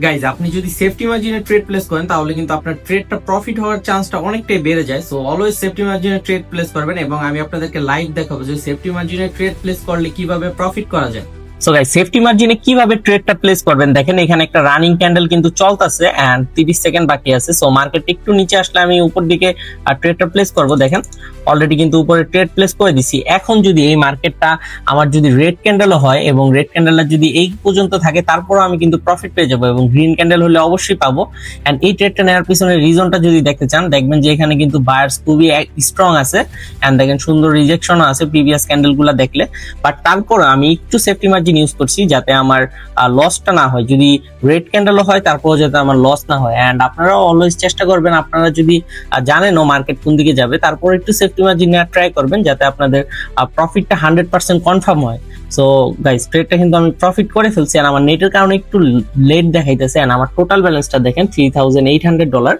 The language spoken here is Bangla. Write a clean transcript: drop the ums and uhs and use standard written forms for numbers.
গাইজ, আপনি যদি সেফটি মার্জিনে ট্রেড প্লেস করেন তাহলে কিন্তু আপনার ট্রেডটা প্রফিট হওয়ার চান্সটা অনেকটাই বেড়ে যায়। সো অলওয়েজ সেফটি মার্জিনে ট্রেড প্লেস করবেন এবং আমি আপনাদেরকে লাইভ দেখাবো যে সেফটি মার্জিনে ট্রেড প্লেস করলে কিভাবে প্রফিট করা যায়। সো গাইজ, সেফটি মার্জিনে কিভাবে ট্রেডটা প্লেস করবেন দেখেন, এখানে একটা রানিং ক্যান্ডেল কিন্তু চলতেছে এন্ড 30 সেকেন্ড বাকি আছে। সো মার্কেট একটু নিচে আসলে আমি উপর দিকে ট্রেডটা প্লেস করব। দেখেন অলরেডি কিন্তু উপরে ট্রেড প্লেস করে দিছি। এখন যদি এই মার্কেটটা আমার যদি রেড ক্যান্ডেল হয় এবং রেড ক্যান্ডেলটা যদি এই পর্যন্ত থাকে, তারপরও আমি কিন্তু প্রফিট পেয়ে যাবো এবং গ্রিন ক্যান্ডেল হলে অবশ্যই পাবো। এন্ড এই ট্রেডটা নেওয়ার পিছনে রিজনটা যদি দেখতে চান, দেখবেন যে এখানে কিন্তু বায়ার্স খুবই স্ট্রং আছে এন্ড দেখেন সুন্দর রিজেকশনও আছে প্রিভিয়াস ক্যান্ডেল গুলা দেখলে। বাট তারপর আমি একটু সেফটি মার্জিন ইউজ করছি যাতে আমার লসটা না হয়। যদি রেড ক্যান্ডেলও হয় তারপর যাতে আমার লস না হয়। এন্ড আপনারাও অলওয়েজ চেষ্টা করবেন, আপনারা যদি জানেনও মার্কেট কোন দিকে যাবে, তারপর একটু সেফটি মার্জিন নেওয়ার ট্রাই করবেন যাতে আপনাদের প্রফিটটা 100% কনফার্ম হয়। সো গাইস, ট্রেডটা কিন্তু আমি প্রফিট করে ফেলছি আর আমার নেটের কারণে একটু লেট দেখাইতেছে। এন্ড আমার টোটাল ব্যালেন্সটা দেখেন $3,800।